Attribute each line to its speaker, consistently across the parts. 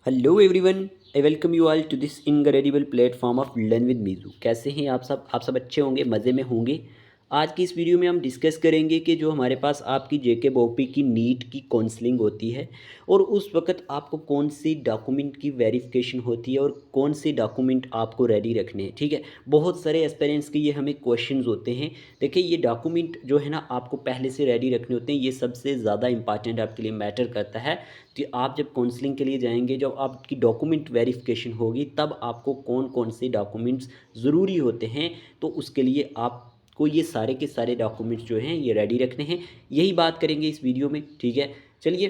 Speaker 1: Hello everyone, I welcome you all to this incredible platform of learn with Meeju. कैसे हैं आप सब अच्छे होंगे, मज़े में होंगे। आज की इस वीडियो में हम डिस्कस करेंगे कि जो हमारे पास आपकी जेके बॉपी की नीट की काउंसलिंग होती है और उस वक्त आपको कौन सी डॉक्यूमेंट की वेरिफिकेशन होती है और कौन से डॉक्यूमेंट आपको रेडी रखने हैं। ठीक है, बहुत सारे एस्पिरेंट्स के ये हमें क्वेश्चंस होते हैं। देखिए, ये डॉक्यूमेंट जो है ना आपको पहले से रेडी रखने होते हैं। ये सबसे ज़्यादा इंपॉर्टेंट आपके लिए मैटर करता है कि आप जब काउंसलिंग के लिए जाएंगे, जब आपकी डॉक्यूमेंट वेरिफिकेशन होगी, तब आपको कौन कौन से डॉक्यूमेंट्स ज़रूरी होते हैं। तो उसके लिए आपको ये सारे के सारे डॉक्यूमेंट्स जो हैं ये रेडी रखने हैं। यही बात करेंगे इस वीडियो में। ठीक है, चलिए।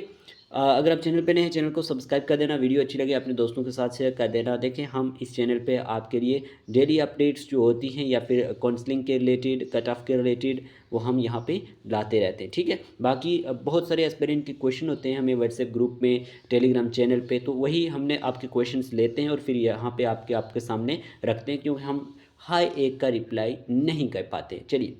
Speaker 1: अगर आप चैनल पे नए हैं, चैनल को सब्सक्राइब कर देना, वीडियो अच्छी लगे अपने दोस्तों के साथ शेयर कर देना। देखें, हम इस चैनल पे आपके लिए डेली अपडेट्स जो होती हैं या फिर काउंसलिंग के रिलेटेड, कट ऑफ के रिलेटेड, वो हम यहाँ पे लाते रहते हैं। ठीक है, बाकी बहुत सारे एस्पिरेंट के क्वेश्चन होते हैं हमें व्हाट्सएप ग्रुप में, टेलीग्राम चैनल पे, तो वही हमने आपके क्वेश्चंस लेते हैं और फिर यहाँ पे आपके सामने रखते हैं, क्योंकि हम हर एक का रिप्लाई नहीं कर पाते। चलिए,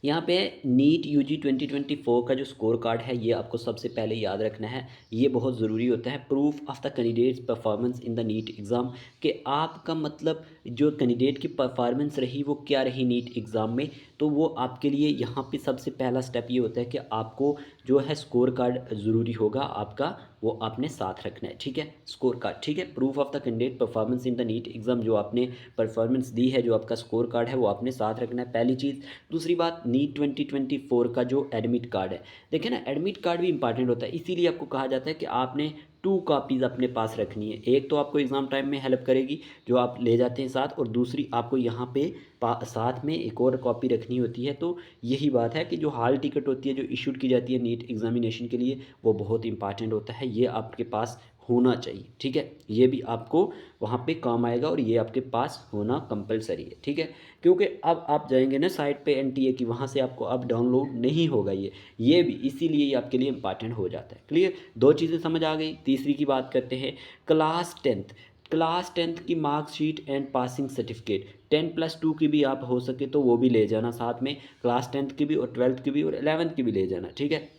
Speaker 1: यहाँ पे नीट यूजी 2024 का जो स्कोर कार्ड है ये आपको सबसे पहले याद रखना है। ये बहुत ज़रूरी होता है। Proof of the candidates performance in the NEET exam, कि आपका मतलब जो कैंडिडेट की परफॉर्मेंस रही वो क्या रही नीट एग्ज़ाम में। तो वो आपके लिए यहाँ पे सबसे पहला स्टेप ये होता है कि आपको जो है स्कोर कार्ड ज़रूरी होगा आपका, वो आपने साथ रखना है। ठीक है, स्कोर कार्ड। ठीक है, proof of the candidate performance in the NEET exam, जो आपने परफॉर्मेंस दी है, जो आपका स्कोर कार्ड है, वो आपने साथ रखना है, पहली चीज़। दूसरी बात, नीट 2024 का जो एडमिट कार्ड है, देखिए ना, एडमिट कार्ड भी इंपॉर्टेंट होता है। इसीलिए आपको कहा जाता है कि आपने 2 कॉपीज़ अपने पास रखनी है। एक तो आपको एग्ज़ाम टाइम में हेल्प करेगी, जो आप ले जाते हैं साथ, और दूसरी आपको यहाँ पे साथ में एक और कॉपी रखनी होती है। तो यही बात है कि जो हॉल टिकट होती है, जो इशूड की जाती है नीट एग्जामिनेशन के लिए, वो बहुत इंपॉर्टेंट होता है। ये आपके पास होना चाहिए। ठीक है, ये भी आपको वहाँ पे काम आएगा और ये आपके पास होना कंपलसरी है। ठीक है, क्योंकि अब आप जाएंगे ना साइट पे एनटीए की, वहाँ से आपको अब डाउनलोड नहीं होगा ये भी, इसीलिए ये आपके लिए इंपॉर्टेंट हो जाता है। क्लियर, दो चीज़ें समझ आ गई। तीसरी की बात करते हैं, क्लास टेंथ की मार्कशीट एंड पासिंग सर्टिफिकेट। 10+2 की भी आप हो सके तो वो भी ले जाना साथ में, क्लास टेंथ की भी और ट्वेल्थ की भी और 11th की भी ले जाना। ठीक है,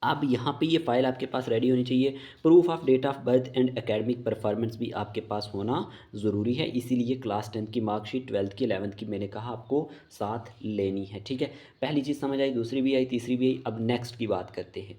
Speaker 1: अब यहाँ पे ये फाइल आपके पास रेडी होनी चाहिए। Proof of date of birth and academic performance भी आपके पास होना ज़रूरी है। इसीलिए क्लास 10th की मार्कशीट, 12th की, 11th की, मैंने कहा आपको साथ लेनी है। ठीक है, पहली चीज़ समझ आई, दूसरी भी आई, तीसरी भी आई। अब नेक्स्ट की बात करते हैं।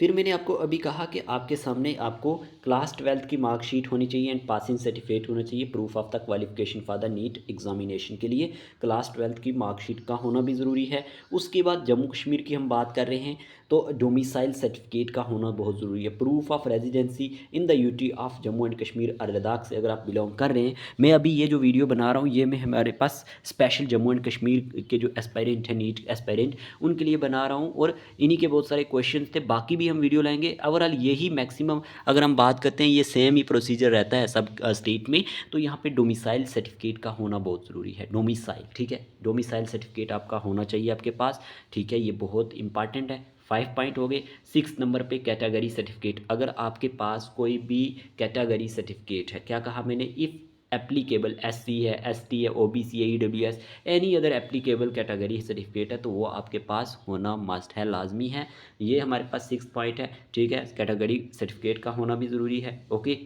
Speaker 1: फिर मैंने आपको अभी कहा कि आपके सामने आपको क्लास 12th की मार्कशीट होनी चाहिए एंड पासिंग सर्टिफिकेट होना चाहिए, proof of the qualification for the NEET examination के लिए क्लास 12th की मार्कशीट का होना भी ज़रूरी है। उसके बाद जम्मू कश्मीर की हम बात कर रहे हैं तो डोमिसाइल सर्टिफिकेट का होना बहुत ज़रूरी है। Proof of residency in the UT of Jammu and Kashmir और लद्दाख से अगर आप बिलोंग कर रहे हैं, मैं अभी ये जो वीडियो बना रहा हूँ ये मैं हमारे पास स्पेशल जम्मू एंड कश्मीर के जो एस्पायरेंट हैं, नीट एस्पायरेंट, उनके लिए बना रहा हूँ और इन्हीं के बहुत सारे क्वेश्चन थे। बाकी भी हम वीडियो लाएंगे। ओवरऑल यही मैक्सिमम अगर हम बात करते हैं, ये सेम ही प्रोसीजर रहता है सब स्टेट में। तो यहाँ पे डोमिसाइल सर्टिफिकेट का होना बहुत ज़रूरी है। डोमिसाइल, ठीक है, डोमिसाइल सर्टिफिकेट आपका होना चाहिए आपके पास। ठीक है, ये बहुत इंपॉर्टेंट है। 5 पॉइंट हो गए। 6 नंबर पे कैटेगरी सर्टिफिकेट। अगर आपके पास कोई भी कैटेगरी सर्टिफिकेट है, क्या कहा मैंने, इफ़ एप्लीकेबल, एससी है, एसटी है, ओबीसी है, EWS, any other applicable category certificate है, तो वो आपके पास होना मस्ट है, लाजमी है। ये हमारे पास 6 पॉइंट है। ठीक है, कैटेगरी सर्टिफिकेट का होना भी ज़रूरी है। ओके,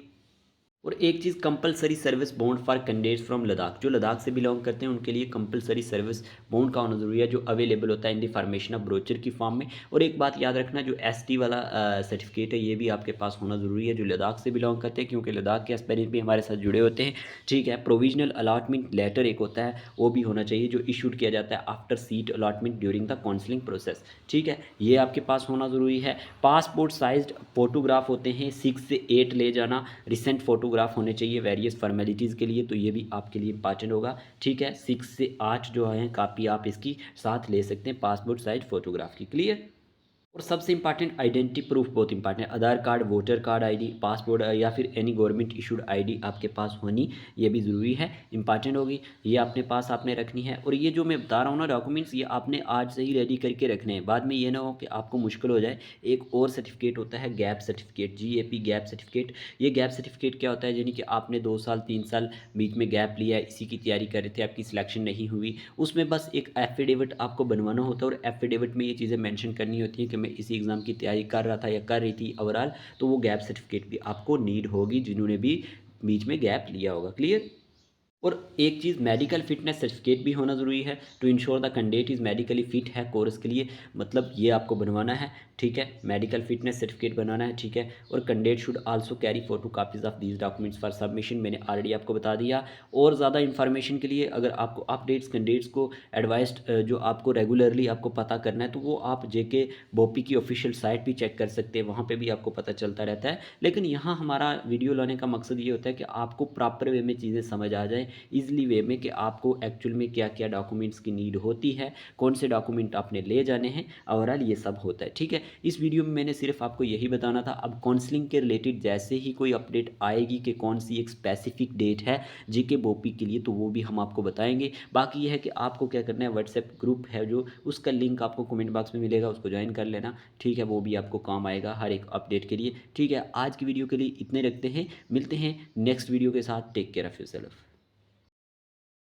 Speaker 1: और एक चीज़, compulsory service bond for candidates from Ladakh, जो लद्दाख से बिलोंग करते हैं उनके लिए कंपलसरी सर्विस बॉन्ड का होना ज़रूरी है, जो अवेलेबल होता है in the formation of brochure की फॉर्म में। और एक बात याद रखना, जो एसटी वाला सर्टिफिकेट है ये भी आपके पास होना ज़रूरी है, जो लद्दाख से बिलोंग करते हैं, क्योंकि लद्दाख के एस्पायरेंट भी हमारे साथ जुड़े होते हैं। ठीक है, प्रोविजनल अलॉटमेंट लेटर एक होता है, वो भी होना चाहिए, जो इशूड किया जाता है after seat allotment during the counselling process. ठीक है, ये आपके पास होना ज़रूरी है। पासपोर्ट साइज्ड फोटोग्राफ होते हैं, 6 से 8 ले जाना। रिसेंट फोटोग्राफ होने चाहिए वेरियस फॉर्मेलिटीज़ के लिए, तो ये भी आपके लिए इंपॉर्टेंट होगा। ठीक है, 6 से 8 जो है कापी आप इसकी साथ ले सकते हैं पासपोर्ट साइज फोटोग्राफ की। क्लियर, और सबसे इंपॉर्टेंट, आइडेंटिटी प्रूफ बहुत इंपॉर्टेंट है। Aadhaar card, voter card ID, passport या फिर एनी गवर्नमेंट इशूड आईडी आपके पास होनी, ये भी ज़रूरी है, इंपॉर्टेंट होगी। ये अपने पास आपने रखनी है। और ये जो मैं बता रहा हूँ ना डॉक्यूमेंट्स, ये आपने आज से ही रेडी करके रखने हैं, बाद में ये ना हो कि आपको मुश्किल हो जाए। एक और सर्टिफिकेट होता है gap certificate, GAP gap certificate. ये गैप सर्टिफिकेट क्या होता है, यानी कि आपने 2 साल 3 साल बीच में गैप लिया, इसी की तैयारी कर रहे थे, आपकी सिलेक्शन नहीं हुई, उसमें बस एक एफिडेविट आपको बनवाना होता है। और एफिडेविट में ये चीज़ें मेंशन करनी होती हैं कि मैं इसी एग्ज़ाम की तैयारी कर रहा था या कर रही थी ओवरऑल, तो वो गैप सर्टिफिकेट भी आपको नीड होगी जिन्होंने भी बीच में गैप लिया होगा। क्लियर? और एक चीज़ मेडिकल फिटनेस सर्टिफिकेट भी होना ज़रूरी है to ensure the candidate is medically fit है कोर्स के लिए, मतलब ये आपको बनवाना है, ठीक है, मेडिकल फिटनेस सर्टिफिकेट बनाना है, ठीक है। और candidate should also carry photo copies of these documents for submission, मैंने ऑलरेडी आपको बता दिया। और ज़्यादा इन्फॉर्मेशन के लिए अगर आपको अपडेट्स कैंडिडेट्स को एडवाइस्ड जो आपको रेगुलरली आपको पता करना है, तो वो आप जेके बोपी की ऑफिशियल साइट भी चेक कर सकते हैं, वहाँ पे भी आपको पता चलता रहता है। लेकिन यहाँ हमारा वीडियो लाने का मकसद ये होता है कि आपको प्रॉपर वे में चीज़ें समझ आ जाएँ, ईज़िली वे में, कि आपको एक्चुअल में क्या क्या डॉक्यूमेंट्स की नीड होती है, कौन से डॉक्यूमेंट आपने ले जाने हैं, ओवरऑल ये सब होता है, ठीक है। इस वीडियो में मैंने सिर्फ आपको यही बताना था। अब काउंसलिंग के रिलेटेड जैसे ही कोई अपडेट आएगी कि कौन सी एक स्पेसिफिक डेट है जीके बोपी के लिए, तो वो भी हम आपको बताएंगे। बाकी ये है कि आपको क्या करना है, व्हाट्सएप ग्रुप है जो, उसका लिंक आपको कमेंट बॉक्स में मिलेगा, उसको ज्वाइन कर लेना, ठीक है। वो भी आपको काम आएगा हर एक अपडेट के लिए, ठीक है। आज की वीडियो के लिए इतने रखते हैं, मिलते हैं नेक्स्ट वीडियो के साथ। Take care of yourself.